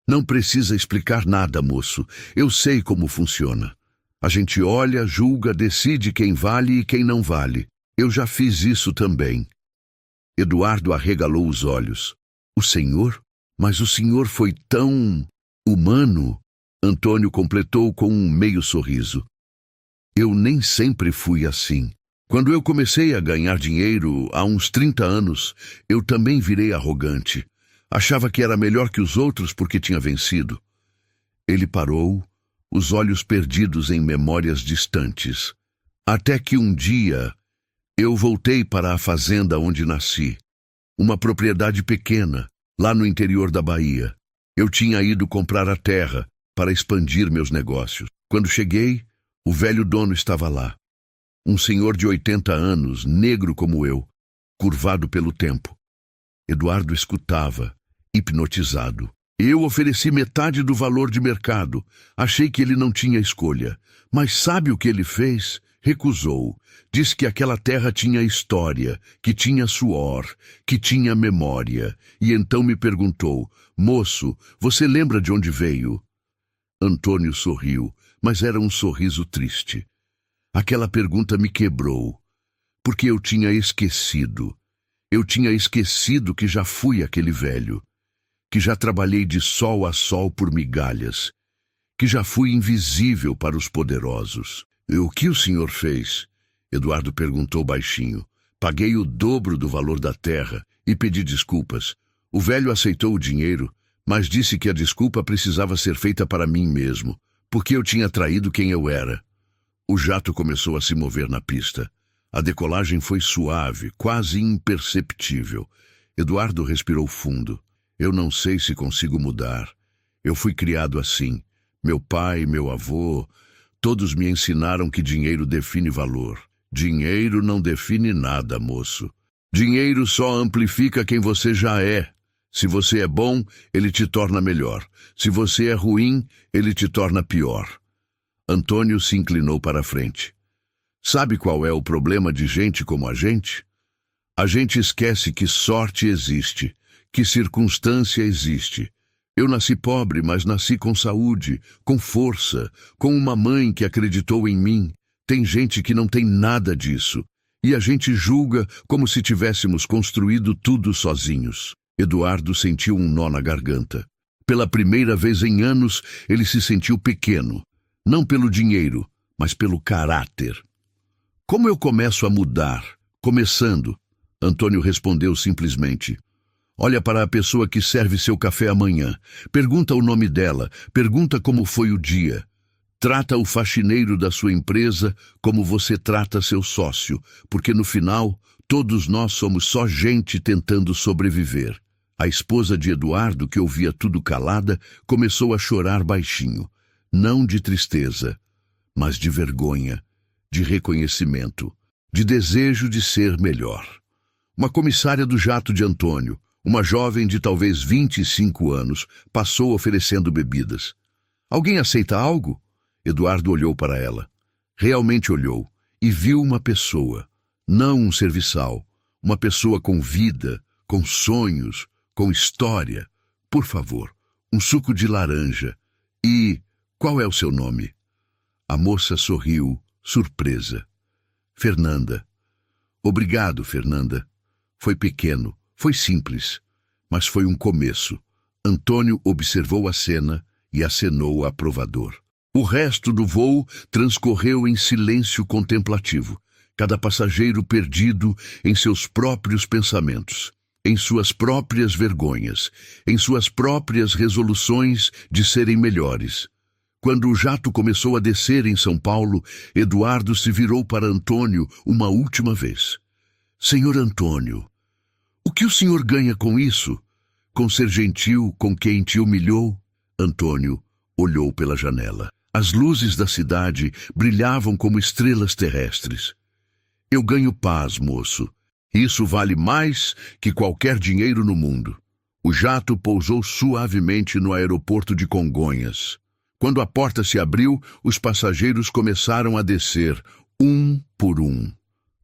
Não precisa explicar nada, moço. Eu sei como funciona. A gente olha, julga, decide quem vale e quem não vale. Eu já fiz isso também. Eduardo arregalou os olhos. O senhor? Mas o senhor foi tão humano? Antônio completou com um meio sorriso. Eu nem sempre fui assim. Quando eu comecei a ganhar dinheiro, há uns 30 anos, eu também virei arrogante. Achava que era melhor que os outros porque tinha vencido. Ele parou, os olhos perdidos em memórias distantes. Até que um dia, eu voltei para a fazenda onde nasci. Uma propriedade pequena, lá no interior da Bahia. Eu tinha ido comprar a terra para expandir meus negócios. Quando cheguei, o velho dono estava lá. Um senhor de 80 anos, negro como eu, curvado pelo tempo. Eduardo escutava, hipnotizado. Eu ofereci metade do valor de mercado. Achei que ele não tinha escolha. Mas sabe o que ele fez? Recusou. Disse que aquela terra tinha história, que tinha suor, que tinha memória. E então me perguntou, moço, você lembra de onde veio? Antônio sorriu, mas era um sorriso triste. Aquela pergunta me quebrou, porque eu tinha esquecido. Eu tinha esquecido que já fui aquele velho, que já trabalhei de sol a sol por migalhas, que já fui invisível para os poderosos. E o que o senhor fez? Eduardo perguntou baixinho. Paguei o dobro do valor da terra e pedi desculpas. O velho aceitou o dinheiro, mas disse que a desculpa precisava ser feita para mim mesmo, porque eu tinha traído quem eu era. O jato começou a se mover na pista. A decolagem foi suave, quase imperceptível. Eduardo respirou fundo. Eu não sei se consigo mudar. Eu fui criado assim. Meu pai, meu avô, todos me ensinaram que dinheiro define valor. Dinheiro não define nada, moço. Dinheiro só amplifica quem você já é. Se você é bom, ele te torna melhor. Se você é ruim, ele te torna pior. Antônio se inclinou para a frente. Sabe qual é o problema de gente como a gente? A gente esquece que sorte existe, que circunstância existe. Eu nasci pobre, mas nasci com saúde, com força, com uma mãe que acreditou em mim. Tem gente que não tem nada disso. E a gente julga como se tivéssemos construído tudo sozinhos. Eduardo sentiu um nó na garganta. Pela primeira vez em anos, ele se sentiu pequeno. Não pelo dinheiro, mas pelo caráter. Como eu começo a mudar? Começando, Antônio respondeu simplesmente. Olha para a pessoa que serve seu café amanhã. Pergunta o nome dela, pergunta como foi o dia. Trata o faxineiro da sua empresa como você trata seu sócio, porque no final, todos nós somos só gente tentando sobreviver. A esposa de Eduardo, que ouvia tudo calada, começou a chorar baixinho. Não de tristeza, mas de vergonha, de reconhecimento, de desejo de ser melhor. Uma comissária do jato de Antônio, uma jovem de talvez 25 anos, passou oferecendo bebidas. Alguém aceita algo? Eduardo olhou para ela. Realmente olhou e viu uma pessoa, não um serviçal, uma pessoa com vida, com sonhos, com história. Por favor, um suco de laranja. E qual é o seu nome? A moça sorriu, surpresa. Fernanda. Obrigado, Fernanda. Foi pequeno, foi simples, mas foi um começo. Antônio observou a cena e acenou aprovador. O resto do voo transcorreu em silêncio contemplativo, cada passageiro perdido em seus próprios pensamentos. em suas próprias vergonhas, em suas próprias resoluções de serem melhores. Quando o jato começou a descer em São Paulo, Eduardo se virou para Antônio uma última vez. Senhor Antônio, o que o senhor ganha com isso? Com ser gentil com quem te humilhou? Antônio olhou pela janela. As luzes da cidade brilhavam como estrelas terrestres. Eu ganho paz, moço. Isso vale mais que qualquer dinheiro no mundo. O jato pousou suavemente no aeroporto de Congonhas. Quando a porta se abriu, os passageiros começaram a descer, um por um.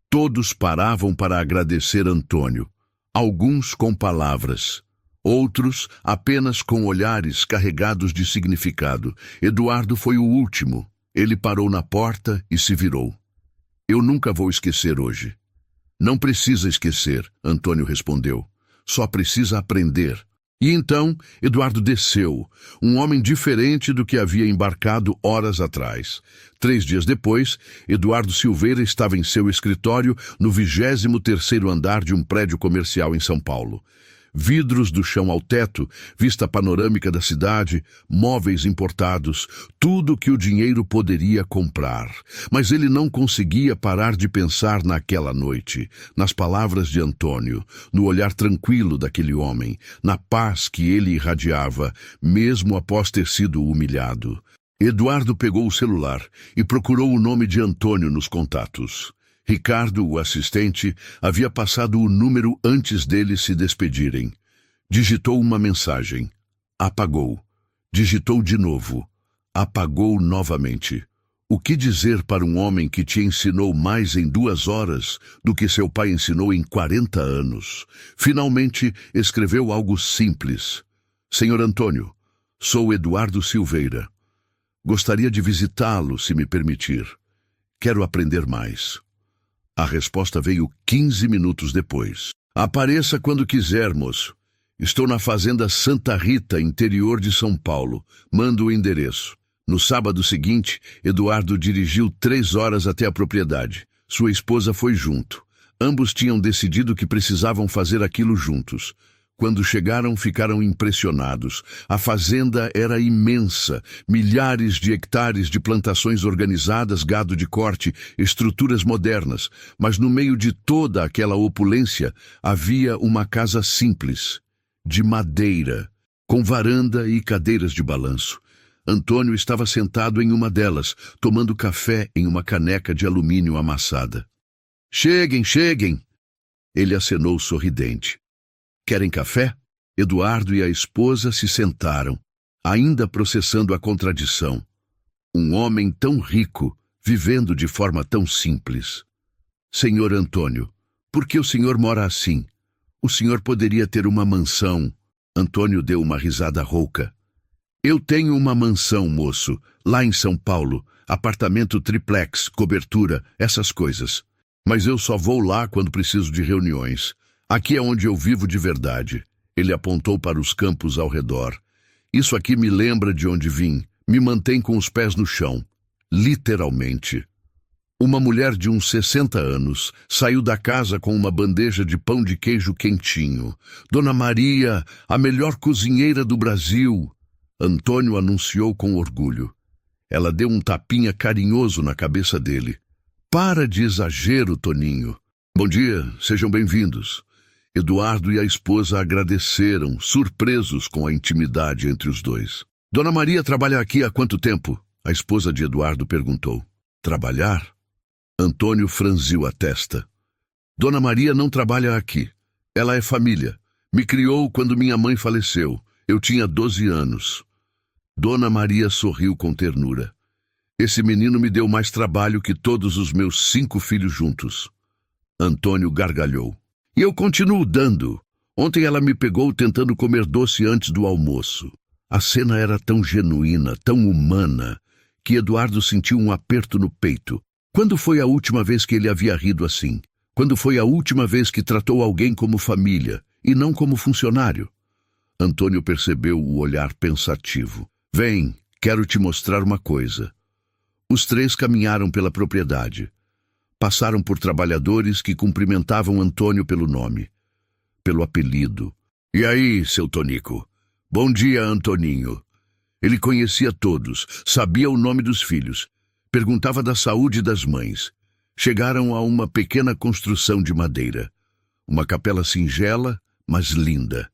Todos paravam para agradecer Antônio, alguns com palavras, outros apenas com olhares carregados de significado. Eduardo foi o último. Ele parou na porta e se virou. Eu nunca vou esquecer hoje. Não precisa esquecer, Antônio respondeu. Só precisa aprender. E então, Eduardo desceu, um homem diferente do que havia embarcado horas atrás. 3 dias depois, Eduardo Silveira estava em seu escritório no 23º andar de um prédio comercial em São Paulo. Vidros do chão ao teto, vista panorâmica da cidade, móveis importados, tudo que o dinheiro poderia comprar. Mas ele não conseguia parar de pensar naquela noite, nas palavras de Antônio, no olhar tranquilo daquele homem, na paz que ele irradiava, mesmo após ter sido humilhado. Eduardo pegou o celular e procurou o nome de Antônio nos contatos. Ricardo, o assistente, havia passado o número antes deles se despedirem. Digitou uma mensagem. Apagou. Digitou de novo. Apagou novamente. O que dizer para um homem que te ensinou mais em 2 horas do que seu pai ensinou em 40 anos? Finalmente, escreveu algo simples. Senhor Antônio, sou Eduardo Silveira. Gostaria de visitá-lo, se me permitir. Quero aprender mais. A resposta veio 15 minutos depois. Apareça quando quiser, moço. Estou na fazenda Santa Rita, interior de São Paulo. Mando o endereço. No sábado seguinte, Eduardo dirigiu 3 horas até a propriedade. Sua esposa foi junto. Ambos tinham decidido que precisavam fazer aquilo juntos. Quando chegaram, ficaram impressionados. A fazenda era imensa, milhares de hectares de plantações organizadas, gado de corte, estruturas modernas. Mas no meio de toda aquela opulência, havia uma casa simples, de madeira, com varanda e cadeiras de balanço. Antônio estava sentado em uma delas, tomando café em uma caneca de alumínio amassada. Cheguem, cheguem! Ele acenou sorridente. Querem café? Eduardo e a esposa se sentaram, ainda processando a contradição. Um homem tão rico, vivendo de forma tão simples. Senhor Antônio, por que o senhor mora assim? O senhor poderia ter uma mansão. Antônio deu uma risada rouca. Eu tenho uma mansão, moço, lá em São Paulo, apartamento triplex, cobertura, essas coisas. Mas eu só vou lá quando preciso de reuniões. Aqui é onde eu vivo de verdade. Ele apontou para os campos ao redor. Isso aqui me lembra de onde vim. Me mantém com os pés no chão. Literalmente. Uma mulher de uns 60 anos saiu da casa com uma bandeja de pão de queijo quentinho. Dona Maria, a melhor cozinheira do Brasil. Antônio anunciou com orgulho. Ela deu um tapinha carinhoso na cabeça dele. Para de exagero, Toninho. Bom dia, sejam bem-vindos. Eduardo e a esposa agradeceram, surpresos com a intimidade entre os dois. Dona Maria trabalha aqui há quanto tempo? A esposa de Eduardo perguntou. Trabalhar? Antônio franziu a testa. Dona Maria não trabalha aqui. Ela é família. Me criou quando minha mãe faleceu. Eu tinha 12 anos. Dona Maria sorriu com ternura. Esse menino me deu mais trabalho que todos os meus 5 filhos juntos. Antônio gargalhou. E eu continuo dando. Ontem ela me pegou tentando comer doce antes do almoço. A cena era tão genuína, tão humana, que Eduardo sentiu um aperto no peito. Quando foi a última vez que ele havia rido assim? Quando foi a última vez que tratou alguém como família, e não como funcionário? Antônio percebeu o olhar pensativo. Vem, quero te mostrar uma coisa. Os 3 caminharam pela propriedade. Passaram por trabalhadores que cumprimentavam Antônio pelo nome. pelo apelido. E aí, seu Tonico? Bom dia, Antoninho. Ele conhecia todos, sabia o nome dos filhos, perguntava da saúde das mães. Chegaram a uma pequena construção de madeira. Uma capela singela, mas linda.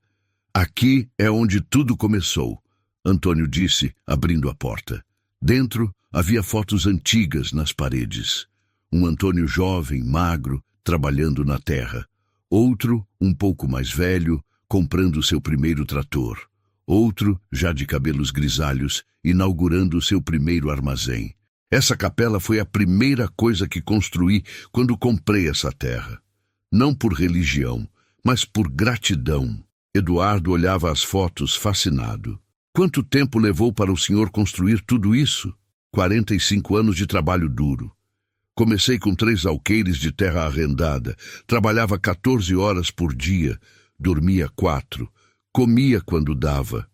Aqui é onde tudo começou, Antônio disse, abrindo a porta. Dentro havia fotos antigas nas paredes. Um Antônio jovem, magro, trabalhando na terra. Outro, um pouco mais velho, comprando seu primeiro trator. Outro, já de cabelos grisalhos, inaugurando seu primeiro armazém. Essa capela foi a primeira coisa que construí quando comprei essa terra. Não por religião, mas por gratidão. Eduardo olhava as fotos fascinado. Quanto tempo levou para o senhor construir tudo isso? 45 anos de trabalho duro. Comecei com 3 alqueires de terra arrendada, trabalhava 14 horas por dia, dormia 4, comia quando dava.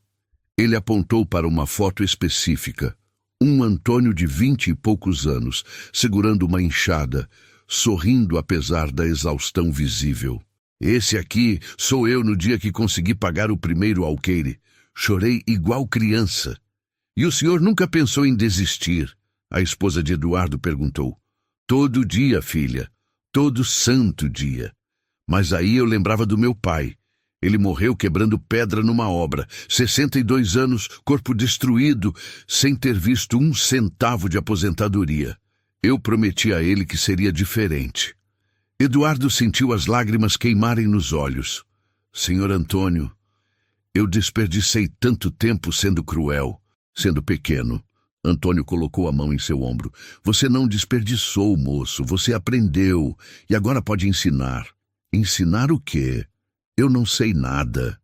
Ele apontou para uma foto específica. Um Antônio de 20 e poucos anos, segurando uma enxada, sorrindo apesar da exaustão visível. Esse aqui sou eu no dia que consegui pagar o primeiro alqueire. Chorei igual criança. E o senhor nunca pensou em desistir? A esposa de Eduardo perguntou. Todo dia, filha. Todo santo dia. Mas aí eu lembrava do meu pai. Ele morreu quebrando pedra numa obra. 62 anos, corpo destruído, sem ter visto 1 centavo de aposentadoria. Eu prometi a ele que seria diferente. Eduardo sentiu as lágrimas queimarem nos olhos. Senhor Antônio, eu desperdicei tanto tempo sendo cruel, sendo pequeno. Antônio colocou a mão em seu ombro. Você não desperdiçou, moço. Você aprendeu. E agora pode ensinar. Ensinar o quê? Eu não sei nada.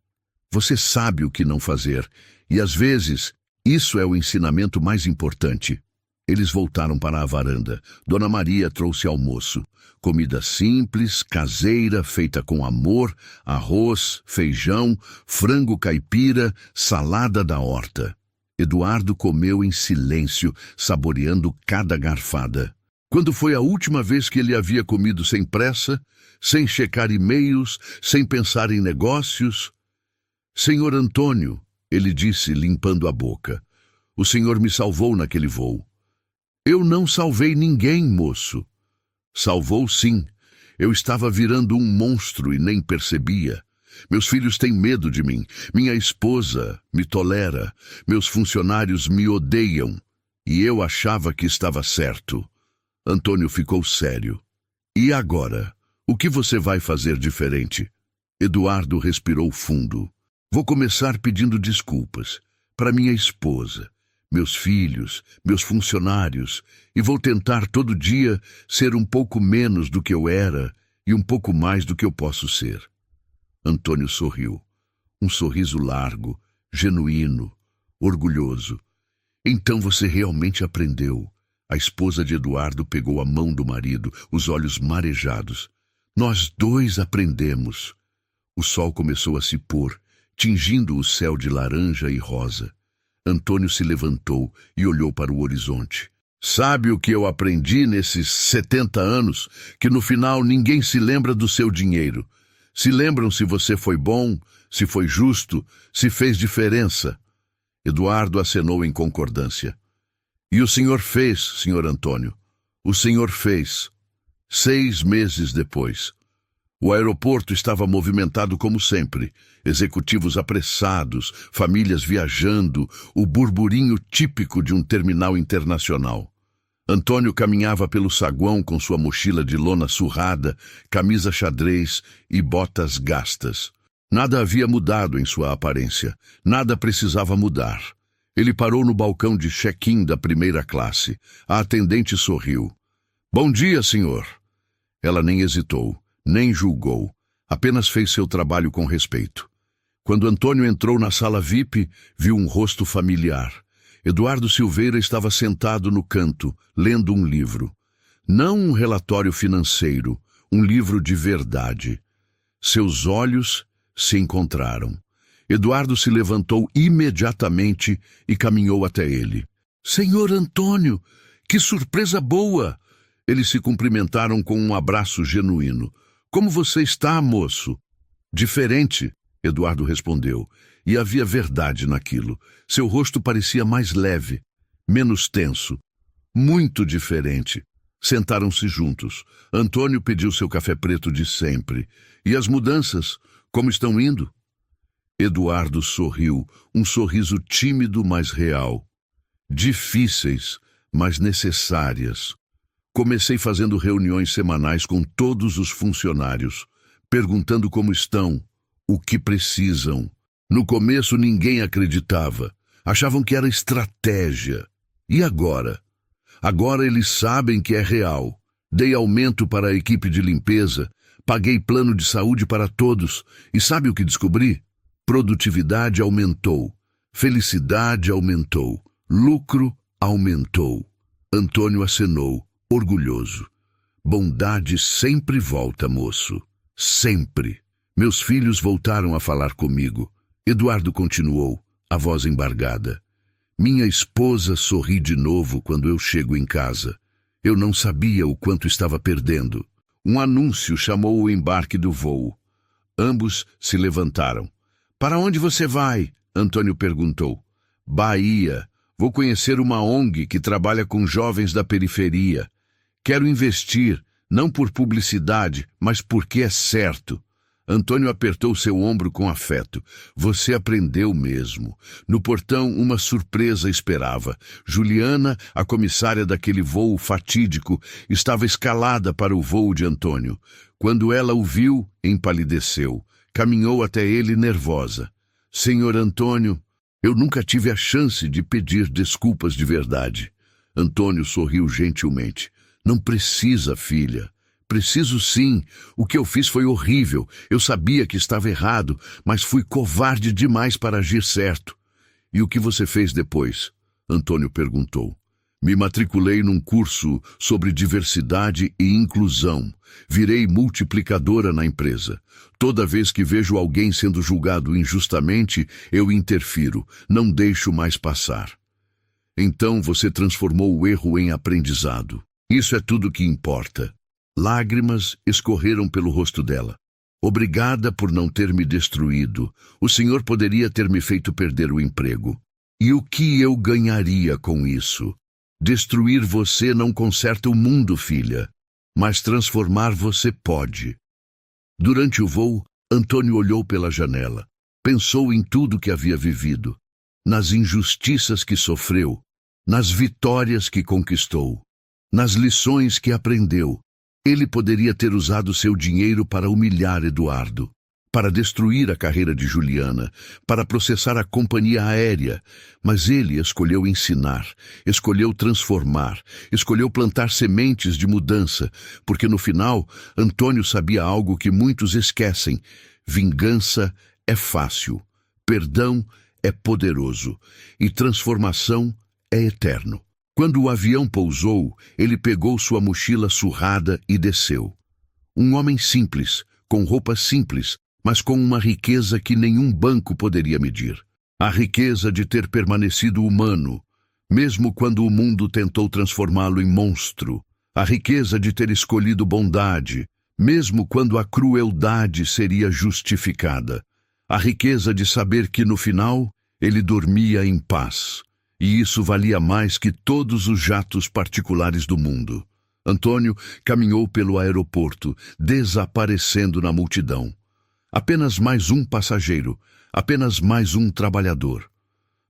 Você sabe o que não fazer. E às vezes, isso é o ensinamento mais importante. Eles voltaram para a varanda. Dona Maria trouxe almoço. Comida simples, caseira, feita com amor, arroz, feijão, frango caipira, salada da horta. Eduardo comeu em silêncio, saboreando cada garfada. Quando foi a última vez que ele havia comido sem pressa, sem checar e-mails, sem pensar em negócios? Senhor Antônio, ele disse, limpando a boca, o senhor me salvou naquele voo. Eu não salvei ninguém, moço. Salvou sim. Eu estava virando um monstro e nem percebia. Meus filhos têm medo de mim. Minha esposa me tolera. Meus funcionários me odeiam. E eu achava que estava certo. Antônio ficou sério. E agora? O que você vai fazer diferente? Eduardo respirou fundo. Vou começar pedindo desculpas. Para minha esposa, meus filhos, meus funcionários. E vou tentar todo dia ser um pouco menos do que eu era e um pouco mais do que eu posso ser. Antônio sorriu. Um sorriso largo, genuíno, orgulhoso. Então você realmente aprendeu. A esposa de Eduardo pegou a mão do marido, os olhos marejados. Nós 2 aprendemos. O sol começou a se pôr, tingindo o céu de laranja e rosa. Antônio se levantou e olhou para o horizonte. Sabe o que eu aprendi nesses 70 anos? Que no final ninguém se lembra do seu dinheiro. Se lembram se você foi bom, se foi justo, se fez diferença. Eduardo acenou em concordância. E o senhor fez, senhor Antônio. O senhor fez. 6 meses depois. O aeroporto estava movimentado como sempre. Executivos apressados, famílias viajando, o burburinho típico de um terminal internacional. Antônio caminhava pelo saguão com sua mochila de lona surrada, camisa xadrez e botas gastas. Nada havia mudado em sua aparência. Nada precisava mudar. Ele parou no balcão de check-in da primeira classe. A atendente sorriu. Bom dia, senhor. Ela nem hesitou, nem julgou. Apenas fez seu trabalho com respeito. Quando Antônio entrou na sala VIP, viu um rosto familiar. Eduardo Silveira estava sentado no canto, lendo um livro. Não um relatório financeiro, um livro de verdade. Seus olhos se encontraram. Eduardo se levantou imediatamente e caminhou até ele. Senhor Antônio, que surpresa boa! Eles se cumprimentaram com um abraço genuíno. Como você está, moço? Diferente, Eduardo respondeu, e havia verdade naquilo. Seu rosto parecia mais leve, menos tenso. Muito diferente. Sentaram-se juntos. Antônio pediu seu café preto de sempre. E as mudanças, como estão indo? Eduardo sorriu, um sorriso tímido, mas real. Difíceis, mas necessárias. Comecei fazendo reuniões semanais com todos os funcionários, perguntando como estão, o que precisam. No começo ninguém acreditava. Achavam que era estratégia. E agora? Agora eles sabem que é real. Dei aumento para a equipe de limpeza, paguei plano de saúde para todos. E sabe o que descobri? Produtividade aumentou. Felicidade aumentou. Lucro aumentou. Antônio acenou, orgulhoso. Bondade sempre volta, moço. Sempre. Meus filhos voltaram a falar comigo. Eduardo continuou, a voz embargada. Minha esposa sorri de novo quando eu chego em casa. Eu não sabia o quanto estava perdendo. Um anúncio chamou o embarque do voo. Ambos se levantaram. Para onde você vai? Antônio perguntou. Bahia. Vou conhecer uma ONG que trabalha com jovens da periferia. Quero investir, não por publicidade, mas porque é certo. Antônio apertou seu ombro com afeto. Você aprendeu mesmo. No portão, uma surpresa esperava. Juliana, a comissária daquele voo fatídico, estava escalada para o voo de Antônio. Quando ela o viu, empalideceu. Caminhou até ele nervosa. Senhor Antônio, eu nunca tive a chance de pedir desculpas de verdade. Antônio sorriu gentilmente. Não precisa, filha. Preciso sim. O que eu fiz foi horrível. Eu sabia que estava errado, mas fui covarde demais para agir certo. E o que você fez depois? Antônio perguntou. Me matriculei num curso sobre diversidade e inclusão. Virei multiplicadora na empresa. Toda vez que vejo alguém sendo julgado injustamente, eu interfiro. Não deixo mais passar. Então você transformou o erro em aprendizado. Isso é tudo que importa. Lágrimas escorreram pelo rosto dela. Obrigada por não ter me destruído. O senhor poderia ter me feito perder o emprego. E o que eu ganharia com isso? Destruir você não conserta o mundo, filha. Mas transformar você pode. Durante o voo, Antônio olhou pela janela. Pensou em tudo que havia vivido. Nas injustiças que sofreu. Nas vitórias que conquistou. Nas lições que aprendeu. Ele poderia ter usado seu dinheiro para humilhar Eduardo, para destruir a carreira de Juliana, para processar a companhia aérea, mas ele escolheu ensinar, escolheu transformar, escolheu plantar sementes de mudança, porque no final, Antônio sabia algo que muitos esquecem: vingança é fácil, perdão é poderoso e transformação é eterno. Quando o avião pousou, ele pegou sua mochila surrada e desceu. Um homem simples, com roupas simples, mas com uma riqueza que nenhum banco poderia medir. A riqueza de ter permanecido humano, mesmo quando o mundo tentou transformá-lo em monstro. A riqueza de ter escolhido bondade, mesmo quando a crueldade seria justificada. A riqueza de saber que, no final, ele dormia em paz. E isso valia mais que todos os jatos particulares do mundo. Antônio caminhou pelo aeroporto, desaparecendo na multidão. Apenas mais um passageiro, apenas mais um trabalhador.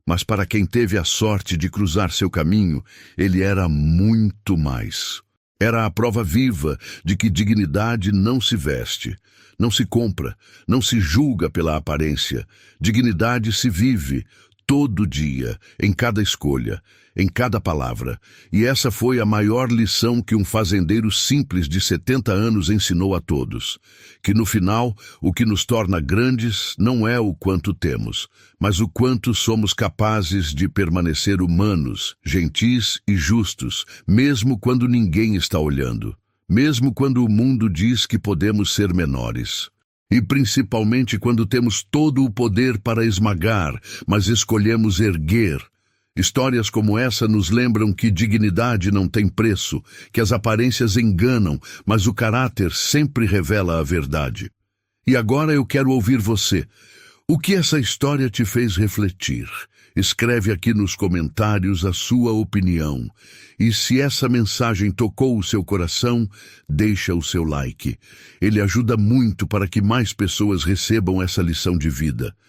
Mas para quem teve a sorte de cruzar seu caminho, ele era muito mais. Era a prova viva de que dignidade não se veste, não se compra, não se julga pela aparência. Dignidade se vive, todo dia, em cada escolha, em cada palavra. E essa foi a maior lição que um fazendeiro simples de 70 anos ensinou a todos. Que no final, o que nos torna grandes não é o quanto temos, mas o quanto somos capazes de permanecer humanos, gentis e justos, mesmo quando ninguém está olhando, mesmo quando o mundo diz que podemos ser menores. E principalmente quando temos todo o poder para esmagar, mas escolhemos erguer. Histórias como essa nos lembram que dignidade não tem preço, que as aparências enganam, mas o caráter sempre revela a verdade. E agora eu quero ouvir você. O que essa história te fez refletir? Escreve aqui nos comentários a sua opinião. E se essa mensagem tocou o seu coração, deixa o seu like. Ele ajuda muito para que mais pessoas recebam essa lição de vida.